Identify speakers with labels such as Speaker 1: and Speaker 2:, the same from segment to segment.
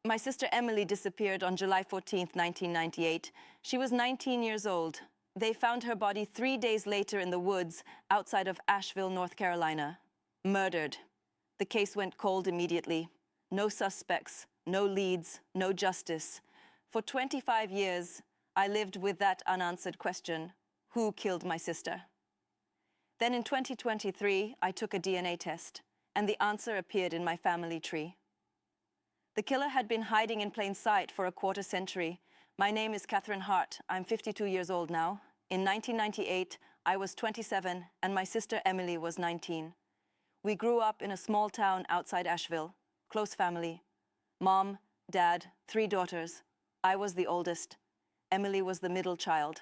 Speaker 1: My sister Emily disappeared on July 14th, 1998. She was 19 years old. They found her body 3 days later in the woods outside of Asheville, North Carolina. Murdered. The case went cold immediately. No suspects, no leads, no justice. For 25 years, I lived with that unanswered question: who killed my sister? Then in 2023, I took a DNA test, and the answer appeared in my family tree. The killer had been hiding in plain sight for a quarter century. My name is Catherine Hart. I'm 52 years old now. In 1998, I was 27, and my sister Emily was 19. We grew up in a small town outside Asheville. Close family. Mom, dad, 3 daughters. I was the oldest. Emily was the middle child.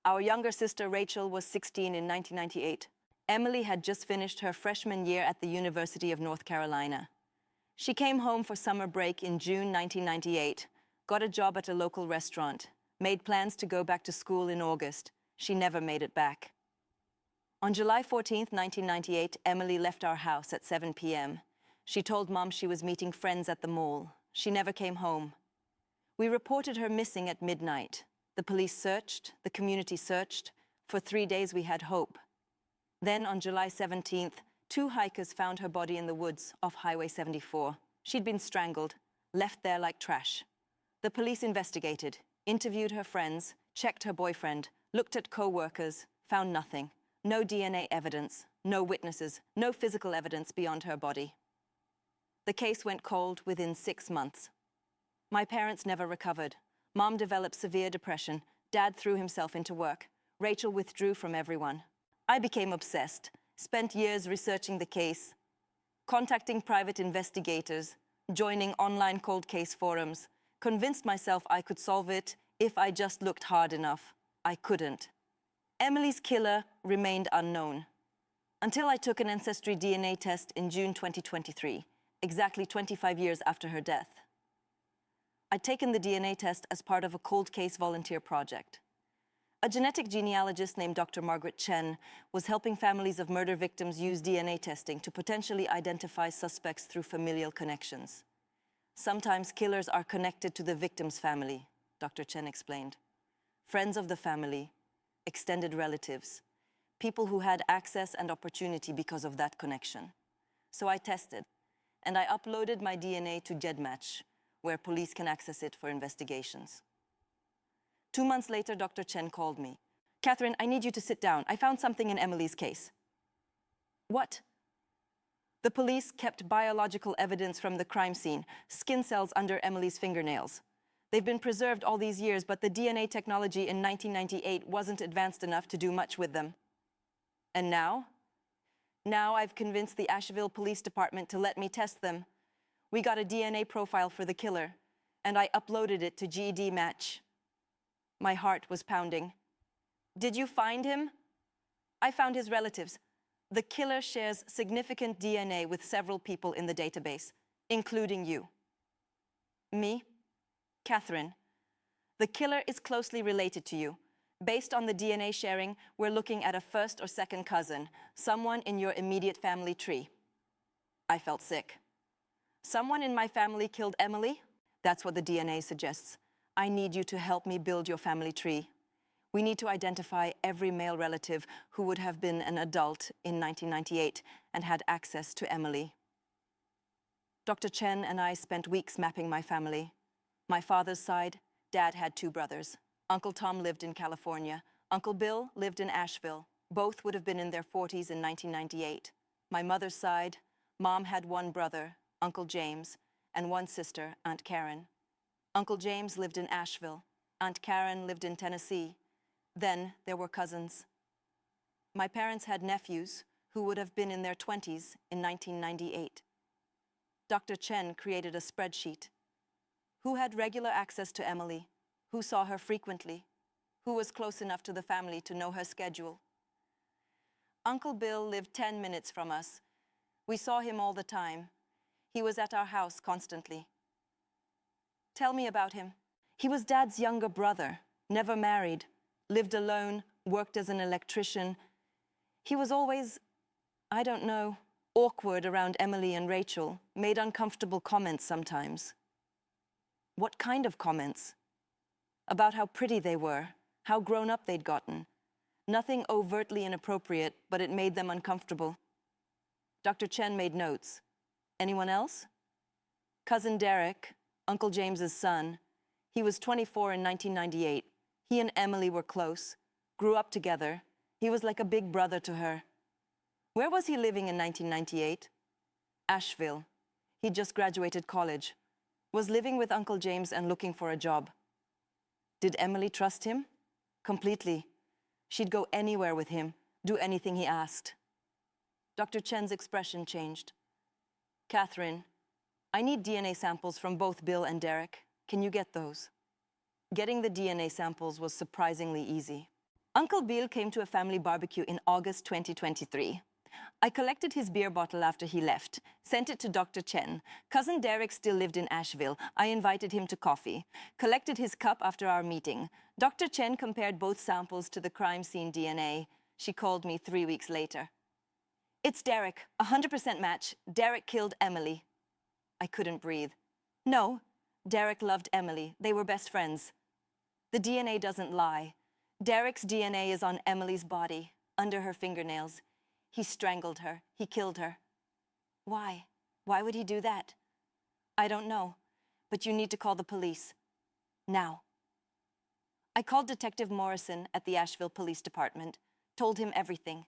Speaker 1: Our younger sister Rachel was 16 in 1998. Emily had just finished her freshman year at the University of North Carolina. She came home for summer break in June 1998, got a job at a local restaurant, made plans to go back to school in August. She never made it back. On July 14th, 1998, Emily left our house at 7 p.m. She told Mom she was meeting friends at the mall. She never came home. We reported her missing at midnight. The police searched, the community searched. For 3 days we had hope. Then on July 17th, 2 hikers found her body in the woods off Highway 74. She'd been strangled, left there like trash. The police investigated, interviewed her friends, checked her boyfriend, looked at co-workers, found nothing. No DNA evidence, no witnesses, no physical evidence beyond her body. The case went cold within 6 months. My parents never recovered. Mom developed severe depression. Dad threw himself into work. Rachel withdrew from everyone. I became obsessed, spent years researching the case, contacting private investigators, joining online cold case forums, convinced myself I could solve it if I just looked hard enough. I couldn't. Emily's killer remained unknown until I took an ancestry DNA test in June 2023, exactly 25 years after her death. I'd taken the DNA test as part of a cold case volunteer project. A genetic genealogist named Dr. Margaret Chen was helping families of murder victims use DNA testing to potentially identify suspects through familial connections. Sometimes killers are connected to the victim's family, Dr. Chen explained. Friends of the family, extended relatives, people who had access and opportunity because of that connection. So I tested, and I uploaded my DNA to GEDmatch, where police can access it for investigations. 2 months later, Dr. Chen called me. "Catherine, I need you to sit down. I found something in Emily's case." "What?" "The police kept biological evidence from the crime scene, skin cells under Emily's fingernails. They've been preserved all these years, but the DNA technology in 1998 wasn't advanced enough to do much with them. And now? Now I've convinced the Asheville Police Department to let me test them. We got a DNA profile for the killer, and I uploaded it to GEDmatch." My heart was pounding. "Did you find him?" "I found his relatives. The killer shares significant DNA with several people in the database, including you." "Me?" "Catherine. The killer is closely related to you. Based on the DNA sharing, we're looking at a first or second cousin, someone in your immediate family tree." I felt sick. "Someone in my family killed Emily?" "That's what the DNA suggests. I need you to help me build your family tree. We need to identify every male relative who would have been an adult in 1998 and had access to Emily." Dr. Chen and I spent weeks mapping my family. My father's side, Dad had 2 brothers. Uncle Tom lived in California. Uncle Bill lived in Asheville. Both would have been in their 40s in 1998. My mother's side, Mom had 1 brother, Uncle James, and 1 sister, Aunt Karen. Uncle James lived in Asheville. Aunt Karen lived in Tennessee. Then there were cousins. My parents had nephews who would have been in their 20s in 1998. Dr. Chen created a spreadsheet. Who had regular access to Emily? Who saw her frequently? Who was close enough to the family to know her schedule? Uncle Bill lived 10 minutes from us. We saw him all the time. He was at our house constantly. "Tell me about him." "He was Dad's younger brother, never married, lived alone, worked as an electrician. He was always, I don't know, awkward around Emily and Rachel, made uncomfortable comments sometimes." What kind of comments? About how pretty they were, how grown up they'd gotten. Nothing overtly inappropriate, but it made them uncomfortable. Dr. Chen made notes. Anyone else? Cousin Derek, Uncle James's son. He was 24 in 1998. He and Emily were close, grew up together. He was like a big brother to her. Where was he living in 1998? Asheville. He'd just graduated college. Was living with Uncle James and looking for a job. Did Emily trust him? Completely. She'd go anywhere with him, do anything he asked. Dr. Chen's expression changed. Catherine, I need DNA samples from both Bill and Derek. Can you get those? Getting the DNA samples was surprisingly easy. Uncle Bill came to a family barbecue in August 2023. I collected his beer bottle after he left, sent it to Dr. Chen. Cousin Derek still lived in Asheville. I invited him to coffee. Collected his cup after our meeting. Dr. Chen compared both samples to the crime scene DNA. She called me 3 weeks later. It's Derek, 100% match. Derek killed Emily. I couldn't breathe. No, Derek loved Emily. They were best friends. The DNA doesn't lie. Derek's DNA is on Emily's body, under her fingernails. He strangled her. He killed her. Why? Why would he do that? I don't know, but you need to call the police. Now. I called Detective Morrison at the Asheville Police Department, told him everything.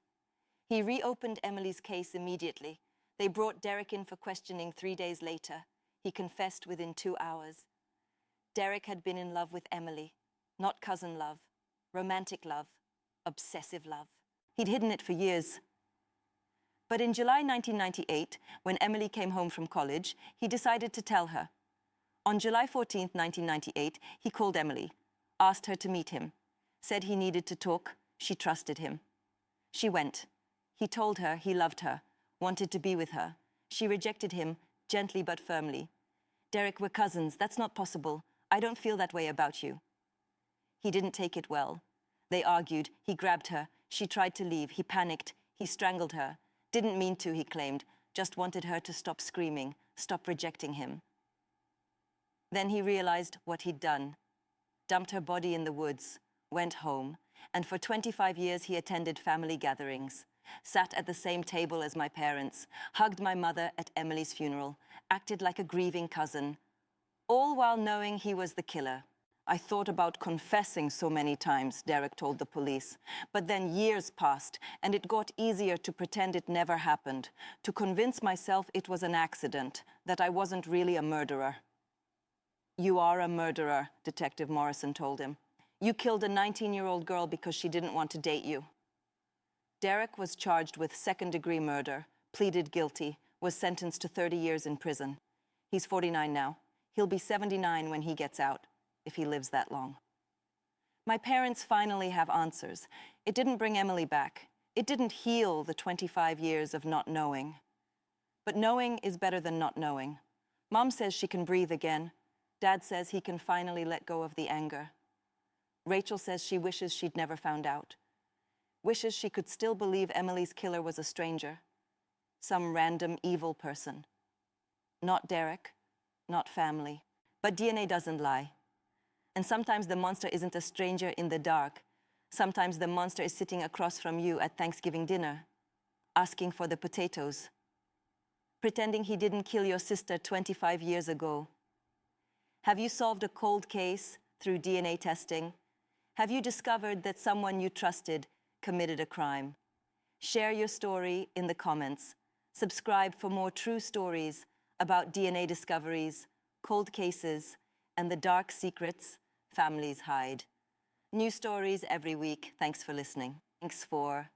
Speaker 1: He reopened Emily's case immediately. They brought Derek in for questioning 3 days later. He confessed within 2 hours. Derek had been in love with Emily, not cousin love, romantic love, obsessive love. He'd hidden it for years. But in July 1998, when Emily came home from college, he decided to tell her. On July 14, 1998, he called Emily, asked her to meet him, said he needed to talk. She trusted him. She went. He told her he loved her, wanted to be with her. She rejected him, gently but firmly. Derek, we're cousins. That's not possible. I don't feel that way about you. He didn't take it well. They argued. He grabbed her. She tried to leave. He panicked. He strangled her. Didn't mean to, he claimed. Just wanted her to stop screaming, stop rejecting him. Then he realized what he'd done. Dumped her body in the woods, went home, and for 25 years he attended family gatherings. Sat at the same table as my parents, hugged my mother at Emily's funeral, acted like a grieving cousin, all while knowing he was the killer. I thought about confessing so many times, Derek told the police. But then years passed, and it got easier to pretend it never happened, to convince myself it was an accident, that I wasn't really a murderer. You are a murderer, Detective Morrison told him. You killed a 19-year-old girl because she didn't want to date you. Derek was charged with second-degree murder, pleaded guilty, was sentenced to 30 years in prison. He's 49 now. He'll be 79 when he gets out, if he lives that long. My parents finally have answers. It didn't bring Emily back. It didn't heal the 25 years of not knowing. But knowing is better than not knowing. Mom says she can breathe again. Dad says he can finally let go of the anger. Rachel says she wishes she'd never found out. Wishes she could still believe Emily's killer was a stranger. Some random evil person. Not Derek, not family. But DNA doesn't lie. And sometimes the monster isn't a stranger in the dark. Sometimes the monster is sitting across from you at Thanksgiving dinner, asking for the potatoes, pretending he didn't kill your sister 25 years ago. Have you solved a cold case through DNA testing? Have you discovered that someone you trusted committed a crime? Share your story in the comments. Subscribe for more true stories about DNA discoveries, cold cases, and the dark secrets families hide. New stories every week. Thanks for listening. Thanks for